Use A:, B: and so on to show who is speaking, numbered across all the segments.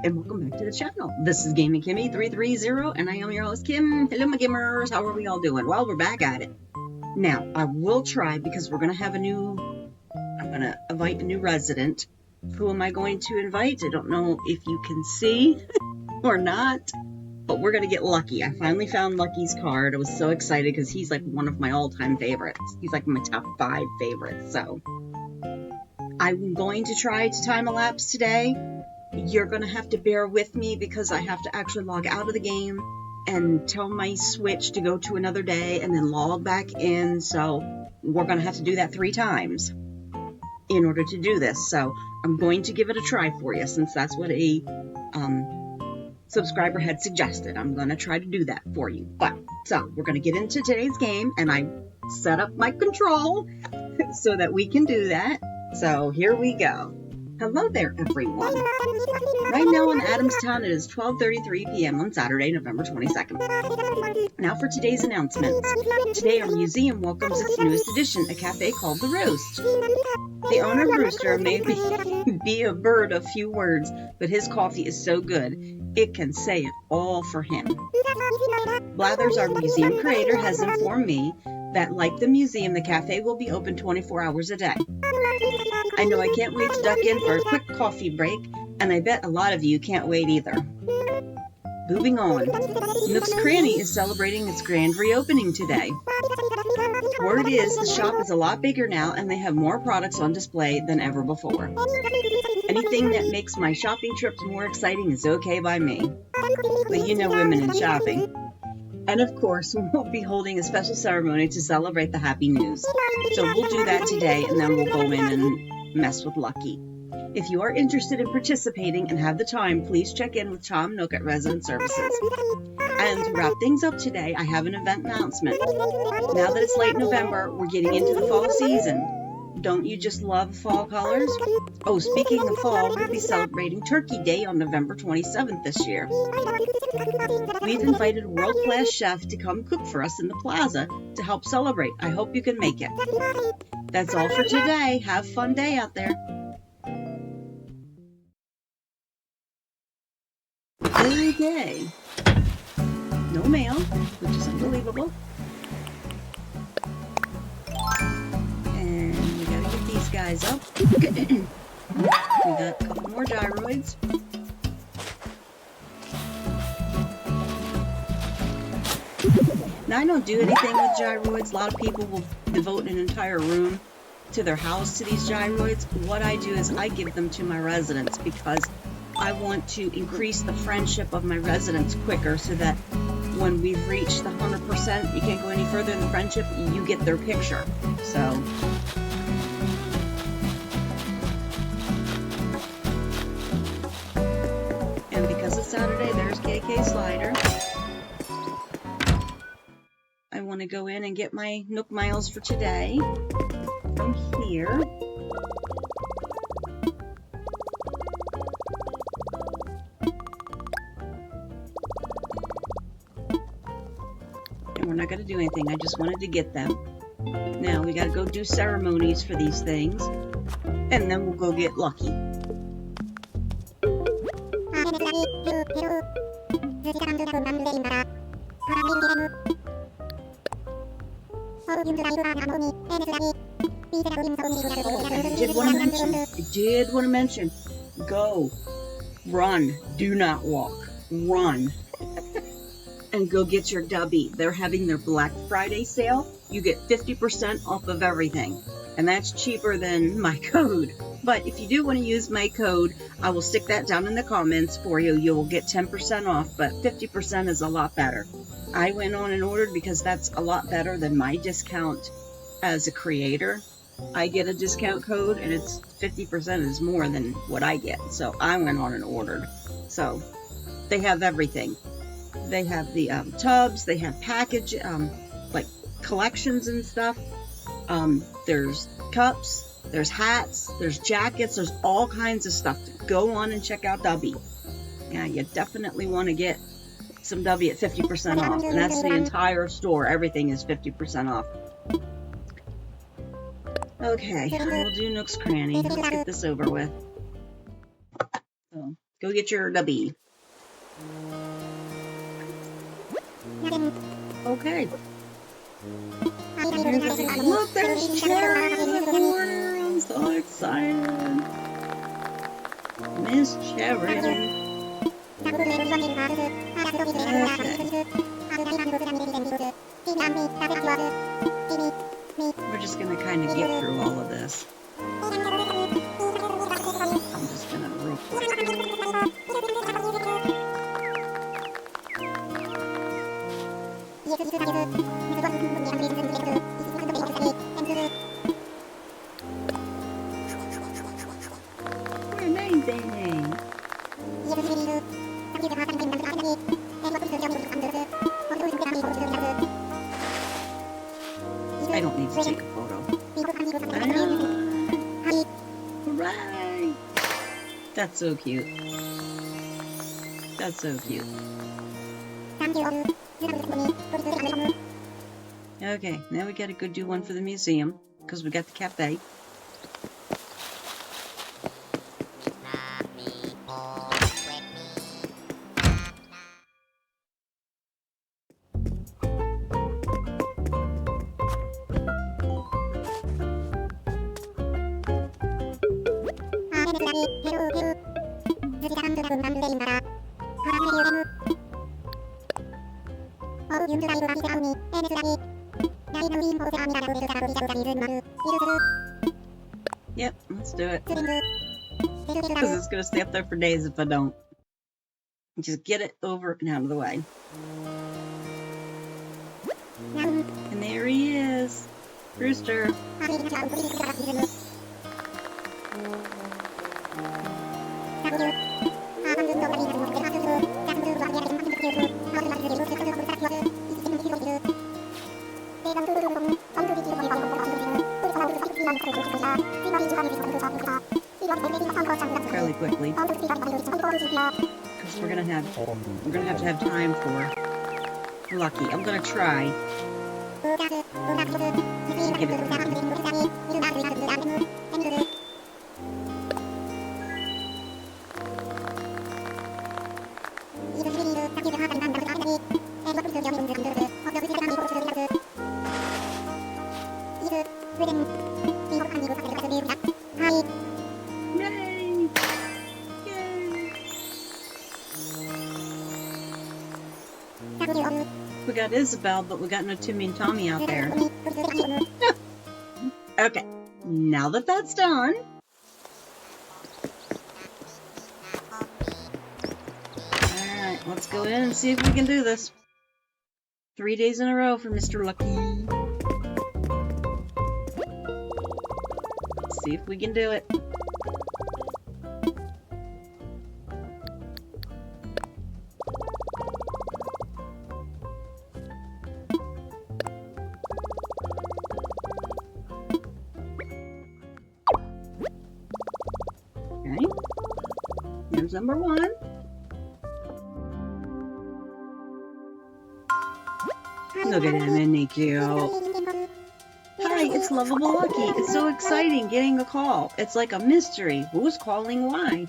A: and welcome back to the channel. This is Gaming Kimmy 330, and I am your host, Kim. Hello, my gamers. How are we all doing? Well, we're back at it. Now, I will try, because we're going to have I'm going to invite a new resident. Who am I going to invite? I don't know if you can see or not, but we're going to get Lucky. I finally found Lucky's card. I was so excited because he's like one of my all-time favorites. He's like my top 5 favorites, so I'm going to try to time-a-lapse today. You're going to have to bear with me because I have to actually log out of the game and tell my Switch to go to another day and then log back in. So we're going to have to do that 3 times in order to do this. So I'm going to give it a try for you since that's what a subscriber had suggested. I'm going to try to do that for you. So we're going to get into today's game, and I set up my control so that we can do that. So here we go. Hello there, everyone. Right now in Adamstown, it is 12:33 p.m. on Saturday, November 22nd. Now for today's announcements. Today, our museum welcomes its newest addition, a cafe called The Roost. The owner of Rooster may be a bird of few words, but his coffee is so good, it can say it all for him. Blathers, our museum creator, has informed me that, like the museum, the cafe will be open 24 hours a day. I know I can't wait to duck in for a quick coffee break, and I bet a lot of you can't wait either. Moving on, Nook's Cranny is celebrating its grand reopening today. Word is the shop is a lot bigger now, and they have more products on display than ever before. Anything that makes my shopping trips more exciting is okay by me. But you know women in shopping. And of course, we'll be holding a special ceremony to celebrate the happy news. So we'll do that today, and then we'll go in and mess with Lucky. If you are interested in participating and have the time, please check in with Tom Nook at Resident Services. And to wrap things up today, I have an event announcement. Now that it's late November, we're getting into the fall season. Don't you just love fall colors? Oh, speaking of fall, we'll be celebrating Turkey Day on November 27th this year. We've invited a world-class chef to come cook for us in the plaza to help celebrate. I hope you can make it. That's all for today. Have a fun day out there. Okay. No mail, which is unbelievable. And we gotta get these guys up. We got a couple more gyroids. Now, I don't do anything with gyroids. A lot of people will devote an entire room to their house to these gyroids. What I do is I give them to my residents because I want to increase the friendship of my residents quicker so that when we've reached the 100%, you can't go any further in the friendship, you get their picture. So and because it's Saturday, there's KK Slider. I want to go in and get my Nook Miles for today from here. And we're not going to do anything. I just wanted to get them. Now we got to go do ceremonies for these things, and then we'll go get Lucky. I did want to mention, go, run, do not walk, run, and go get your Dubby. They're having their Black Friday sale. You get 50% off of everything, and that's cheaper than my code. But if you do want to use my code, I will stick that down in the comments for you. You will get 10% off, but 50% is a lot better. I went on and ordered because that's a lot better than my discount as a creator. I get a discount code, and it's 50% is more than what I get. So I went on and ordered. So they have everything. They have the tubs. They have package, like collections and stuff. There's cups. There's hats. There's jackets. There's all kinds of stuff. Go on and check out Dubby. Yeah, you definitely want to get some Dubby at 50% off. And that's the entire store. Everything is 50% off. Okay, we'll do Nook's Cranny. Let's get this over with. So, go Go get your dubby. Okay. Look, there's Cherry in the corner. I'm so excited. Miss Cherry. We're just going to kind of get through all of this. I'm just going to real quick. Amazing. I don't need to take a photo. Hooray! That's so cute. That's so cute. Okay, now we gotta go do one for the museum, because we got the cafe. Yep, let's do it. Because it's going to stay up there for days if I don't. Just get it over and out of the way. And there he is. Rooster. Fairly quickly, because we're gonna have to have time for Lucky. I'm gonna try to get it done. We got Isabel, but we got no Timmy and Tommy out there. Okay, now that that's done, alright, let's go in and see if we can do this. 3 days in a row for Mr. Lucky. Let's see if we can do it. There's number 1. Look at him, isn't he cute? Hi, it's Lovable Lucky. It's so exciting getting a call. It's like a mystery. Who's calling why?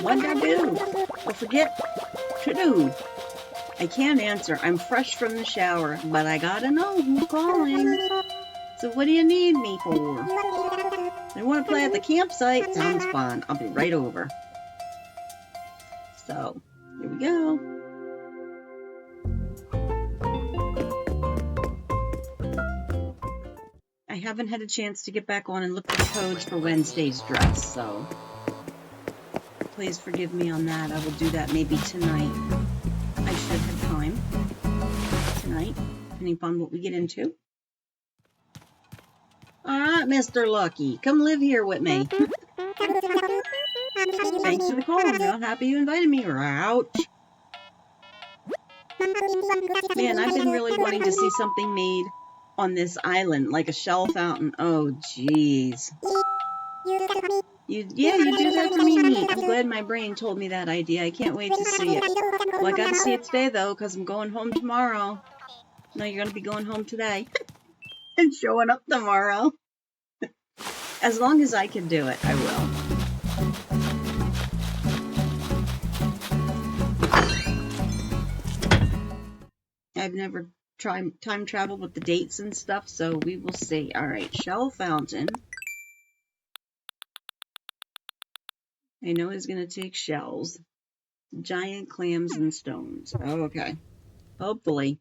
A: What'd I do? Or forget to do? I can't answer. I'm fresh from the shower, but I gotta know who's calling. So what do you need me for? I want to play at the campsite. Sounds fun. I'll be right over. So, here we go. I haven't had a chance to get back on and look at the codes for Wednesday's dress, so please forgive me on that. I will do that maybe tonight. I should have time tonight, depending upon what we get into. Alright, Mr. Lucky, come live here with me. Thanks for the call. I'm real happy you invited me. Ouch. Man, I've been really wanting to see something made on this island, like a shell fountain. Oh, jeez. You do that for me. Neat. I'm glad my brain told me that idea. I can't wait to see it. Well, I gotta see it today, though, because I'm going home tomorrow. No, you're gonna be going home today. And showing up tomorrow. As long as I can do it, I will. I've never tried time travel with the dates and stuff, so we will see. All right, shell fountain. I know he's going to take shells. Giant clams and stones. Oh, okay. Hopefully.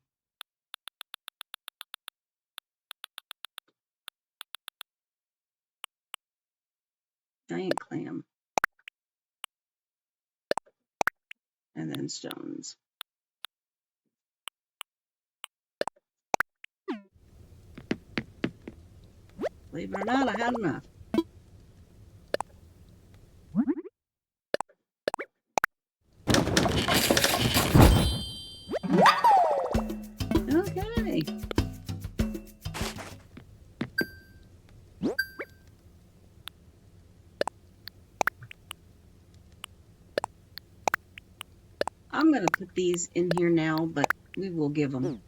A: Giant clam. And then stones. Believe it or not, I had enough. Okay. I'm going to put these in here now, but we will give them.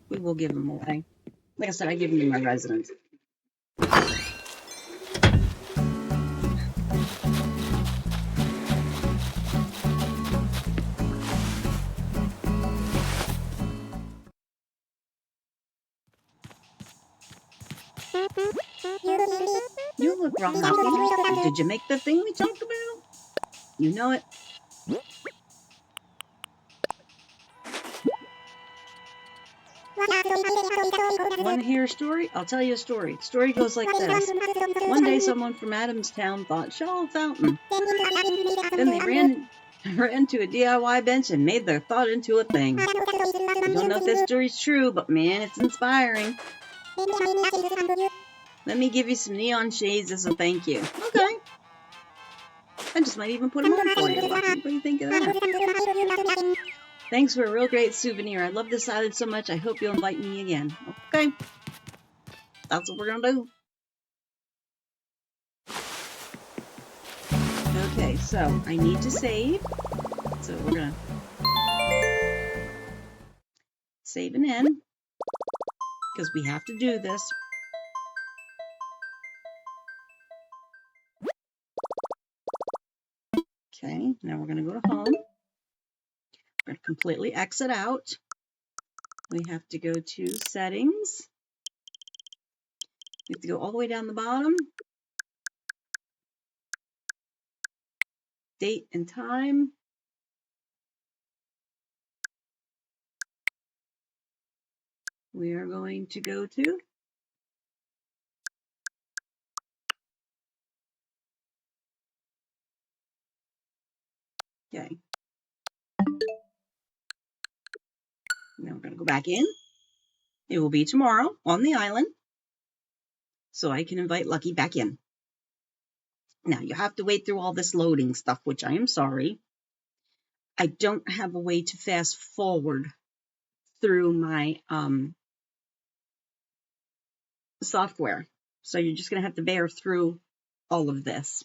A: We will give them away. Like I said, I give them to my residents. You look real happy. Did you make the thing we talked about? You know it. Want to hear a story? I'll tell you a story. The story goes like this. One day someone from Adamstown thought, shell fountain. Then they ran to a DIY bench and made their thought into a thing. I don't know if this story's true, but man, it's inspiring. Let me give you some neon shades as a thank you. Okay. I just might even put them on for you. What do you think of that? Thanks for a real great souvenir. I love this island so much. I hope you'll invite me again. Okay. That's what we're going to do. Okay, so I need to save. So we're going to save and end. Because we have to do this. Okay, now we're going to go to home. We're going to completely exit out. We have to go to settings. We have to go all the way down the bottom. Date and time. We are going to go to okay. Now we're going to go back in. It will be tomorrow on the island. So I can invite Lucky back in. Now you have to wait through all this loading stuff, which I am sorry. I don't have a way to fast forward through my software. So you're just going to have to bear through all of this.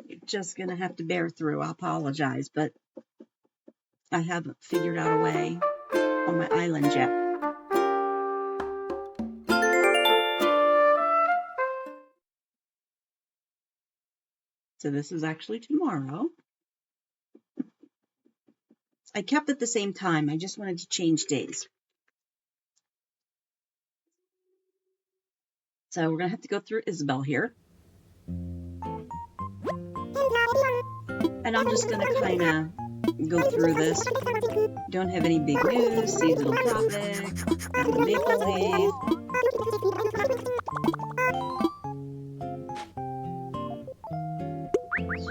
A: You're just going to have to bear through. I apologize, but I haven't figured out a way on my island yet. So this is actually tomorrow. I kept it the same time. I just wanted to change days. So we're going to have to go through Isabel here. And I'm just going to kind of go through this. Don't have any big news, seasonal topic, maple leaf.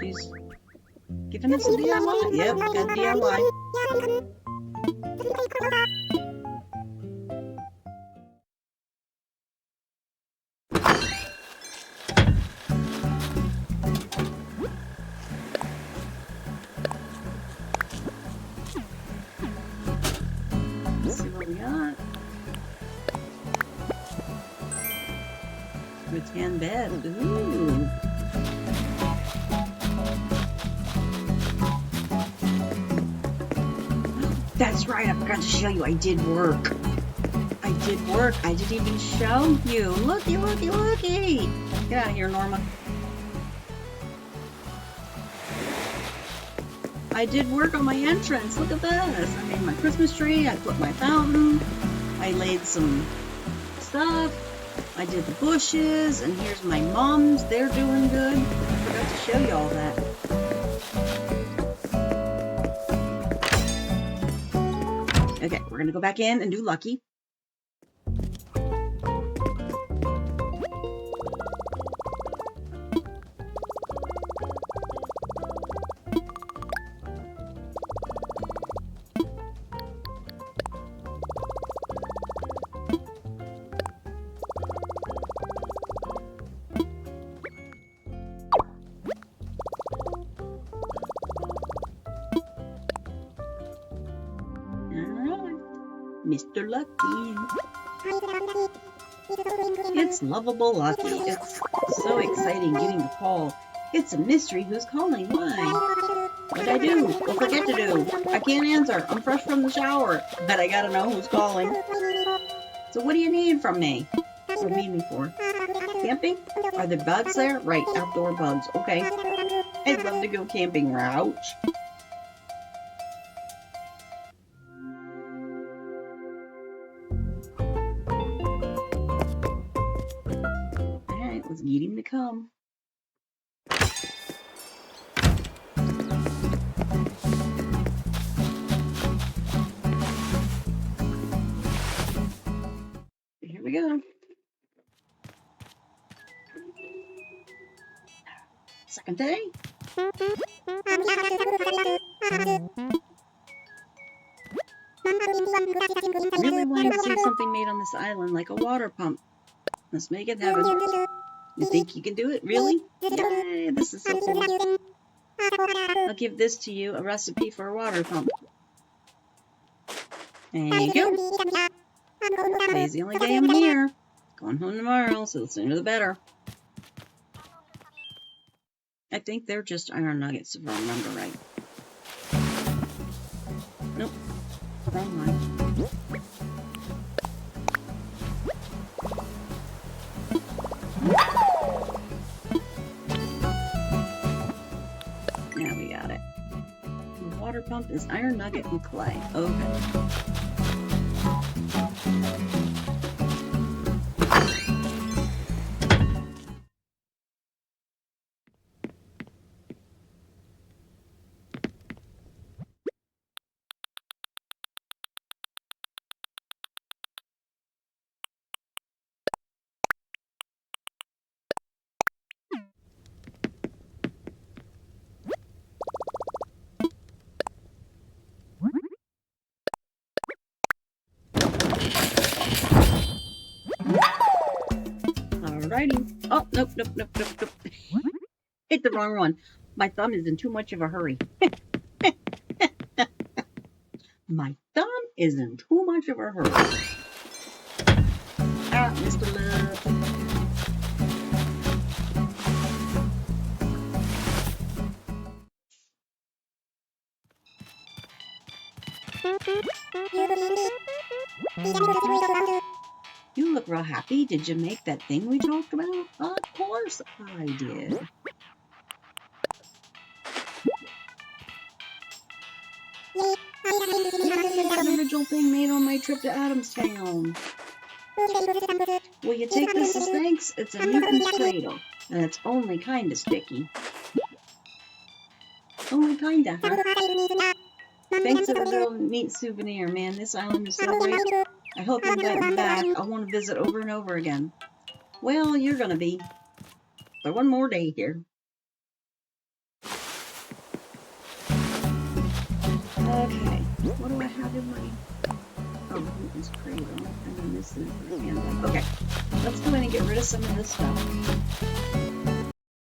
A: She's giving us a DIY. Yep, got DIY. Let's see what we got. Rattan bed. Ooh. That's right, I forgot to show you. I did work. I did work. I didn't even show you. Looky, looky, looky. Get out of here, Norma. I did work on my entrance. Look at this. I made my Christmas tree. I put my fountain. I laid some stuff. I did the bushes. And here's my mums. They're doing good. I forgot to show you all that. Okay, we're going to go back in and do Lucky. Mr. Lucky. It's lovable Lucky. It's so exciting getting the call. It's a mystery who's calling. Why? What'd I do? Don't forget to do. I can't answer. I'm fresh from the shower. But I gotta know who's calling. So what do you need from me? What do you need me for? Camping? Are there bugs there? Right, outdoor bugs. Okay. I'd love to go camping. Ouch. Let's get him to come. Here we go. Second day. Really wanted to see something made on this island, like a water pump. Let's make it happen. You think you can do it? Really? Yay, this is so cool. I'll give this to you, a recipe for a water pump. There you go. Today's the only day I'm here. Going home tomorrow, so the sooner the better. I think they're just iron nuggets, if I remember right. Nope. Wrong one. Now we got it. The water pump is iron nugget and clay. Okay. Alrighty. Oh, nope. Hit the wrong one. My thumb is in too much of a hurry. My thumb is in too much of a hurry. Ah, Mr. Love. You look real happy. Did you make that thing we talked about? Of course I did. That original thing made on my trip to Adamstown. Will you take this as thanks? It's a Newton's cradle, and it's only kinda sticky. Only kinda, huh? Thanks for the real neat souvenir, man. This island is so great. I hope you invite me back. I want to visit over and over again. Well, you're gonna be. But one more day here. Okay. What do I have in my... Oh, Newton's cradle. And then this is... Okay. Let's go in and get rid of some of this stuff.